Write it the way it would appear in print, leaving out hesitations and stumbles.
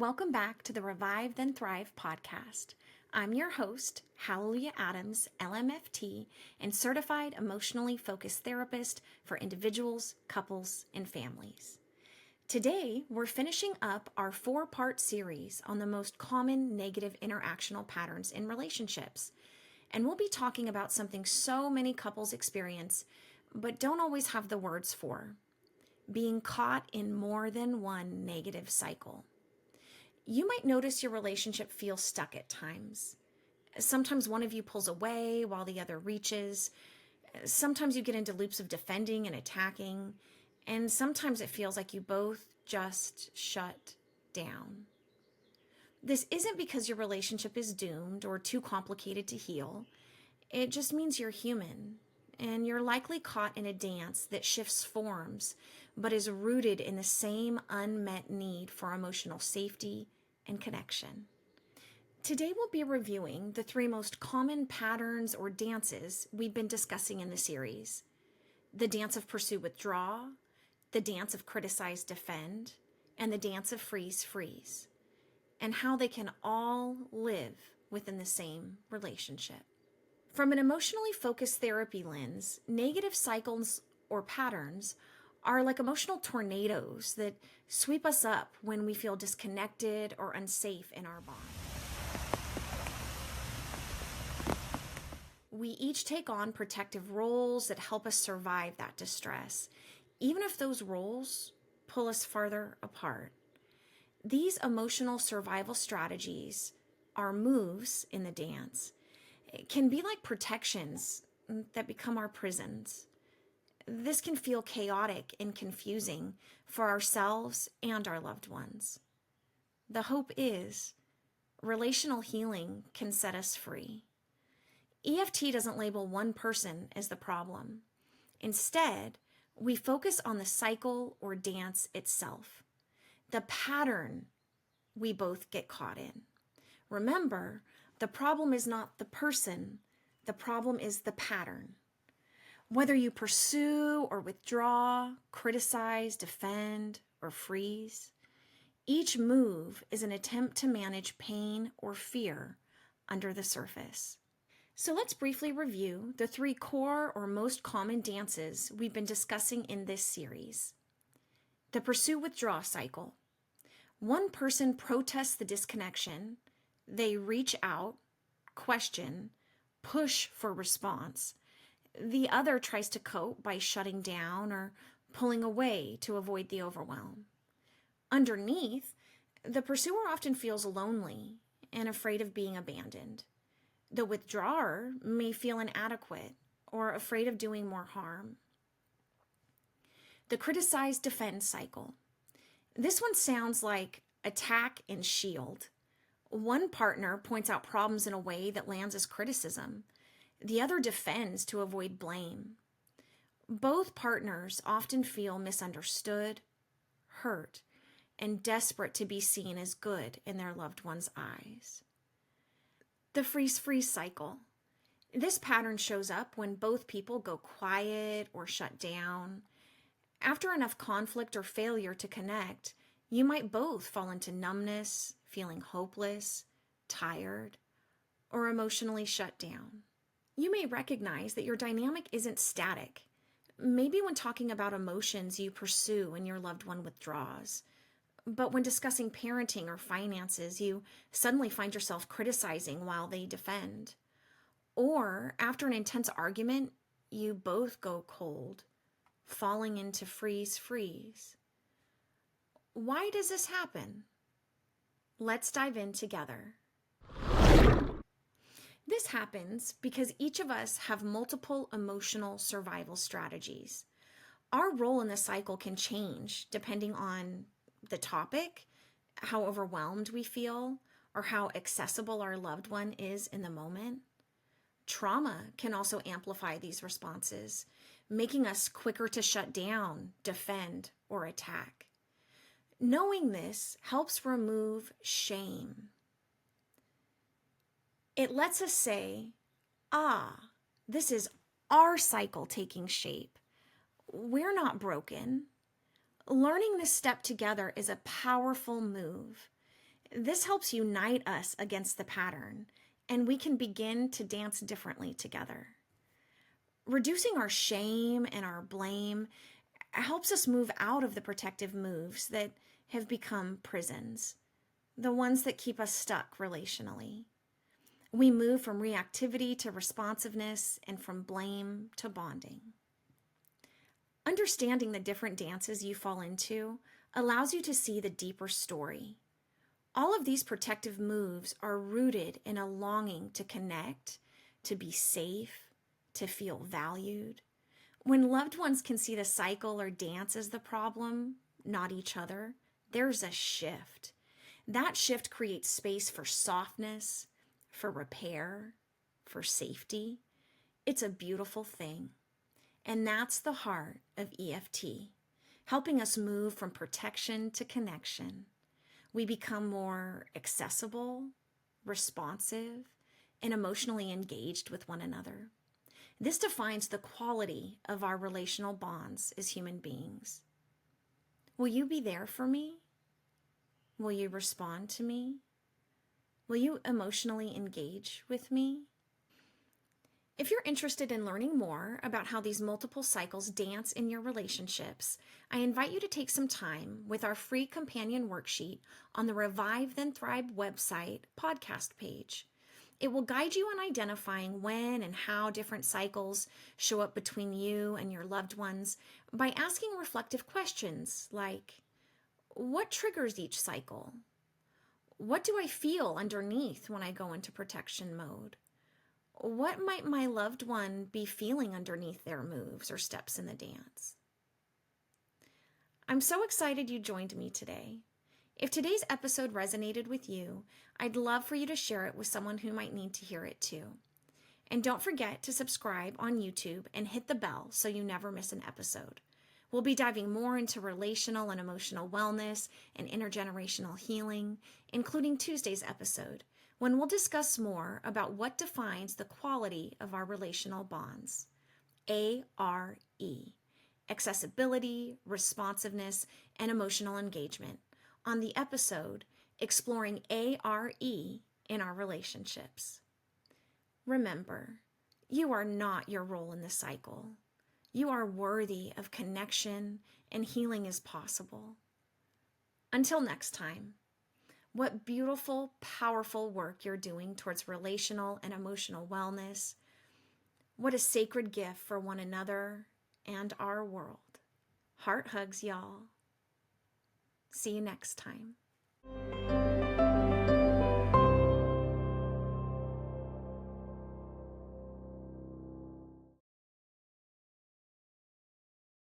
welcome back to the Revive Then Thrive podcast. I'm your host, Hallelujah Adams, LMFT, and certified emotionally focused therapist for individuals, couples, and families. Today, we're finishing up our 4-part series on the most common negative interactional patterns in relationships. And we'll be talking about something so many couples experience, but don't always have the words for: being caught in more than one negative cycle. You might notice your relationship feels stuck at times. Sometimes one of you pulls away while the other reaches. Sometimes you get into loops of defending and attacking. And sometimes it feels like you both just shut down. This isn't because your relationship is doomed or too complicated to heal. It just means you're human, and you're likely caught in a dance that shifts forms, but is rooted in the same unmet need for emotional safety and connection. Today we'll be reviewing the 3 most common patterns or dances we've been discussing in the series: the dance of pursue-withdraw, the dance of criticize-defend, and the dance of freeze-freeze, and how they can all live within the same relationship. From an emotionally focused therapy lens, negative cycles or patterns are like emotional tornadoes that sweep us up when we feel disconnected or unsafe in our bond. We each take on protective roles that help us survive that distress, even if those roles pull us farther apart. These emotional survival strategies are moves in the dance. It can be like protections that become our prisons. This can feel chaotic and confusing for ourselves and our loved ones. The hope is relational healing can set us free. EFT doesn't label one person as the problem. Instead, we focus on the cycle or dance itself, the pattern we both get caught in. Remember, the problem is not the person, the problem is the pattern. Whether you pursue or withdraw, criticize, defend, or freeze, each move is an attempt to manage pain or fear under the surface. So let's briefly review the 3 core or most common dances we've been discussing in this series. The pursue-withdraw cycle. One person protests the disconnection. They reach out, question, push for response. The other tries to cope by shutting down or pulling away to avoid the overwhelm. Underneath, the pursuer often feels lonely and afraid of being abandoned. The withdrawer may feel inadequate or afraid of doing more harm. The criticize-defend cycle. This one sounds like attack and shield. One partner points out problems in a way that lands as criticism. The other defends to avoid blame. Both partners often feel misunderstood, hurt, and desperate to be seen as good in their loved one's eyes. The freeze-freeze cycle. This pattern shows up when both people go quiet or shut down. After enough conflict or failure to connect, you might both fall into numbness, feeling hopeless, tired, or emotionally shut down. You may recognize that your dynamic isn't static. Maybe when talking about emotions, you pursue and your loved one withdraws. But when discussing parenting or finances, you suddenly find yourself criticizing while they defend. Or after an intense argument, you both go cold, falling into freeze-freeze. Why does this happen? Let's dive in together. This happens because each of us have multiple emotional survival strategies. Our role in the cycle can change depending on the topic, how overwhelmed we feel, or how accessible our loved one is in the moment. Trauma can also amplify these responses, making us quicker to shut down, defend, or attack. Knowing this helps remove shame. It lets us say, this is our cycle taking shape. We're not broken. Learning this step together is a powerful move. This helps unite us against the pattern, and we can begin to dance differently together. Reducing our shame and our blame helps us move out of the protective moves that have become prisons, the ones that keep us stuck relationally. We move from reactivity to responsiveness and from blame to bonding. Understanding the different dances you fall into allows you to see the deeper story. All of these protective moves are rooted in a longing to connect, to be safe, to feel valued. When loved ones can see the cycle or dance as the problem, not each other, there's a shift. That shift creates space for softness, for repair, for safety. It's a beautiful thing. And that's the heart of EFT, helping us move from protection to connection. We become more accessible, responsive, and emotionally engaged with one another. This defines the quality of our relational bonds as human beings. Will you be there for me? Will you respond to me? Will you emotionally engage with me? If you're interested in learning more about how these multiple cycles dance in your relationships, I invite you to take some time with our free companion worksheet on the Revive Then Thrive website podcast page. It will guide you on identifying when and how different cycles show up between you and your loved ones by asking reflective questions like, what triggers each cycle? What do I feel underneath when I go into protection mode? What might my loved one be feeling underneath their moves or steps in the dance? I'm so excited you joined me today. If today's episode resonated with you, I'd love for you to share it with someone who might need to hear it too. And don't forget to subscribe on YouTube and hit the bell so you never miss an episode. We'll be diving more into relational and emotional wellness and intergenerational healing, including Tuesday's episode, when we'll discuss more about what defines the quality of our relational bonds. ARE, accessibility, responsiveness, and emotional engagement, on the episode Exploring ARE in Our Relationships. Remember, you are not your role in the cycle. You are worthy of connection, and healing is possible. Until next time, what beautiful, powerful work you're doing towards relational and emotional wellness. What a sacred gift for one another and our world. Heart hugs, y'all. See you next time.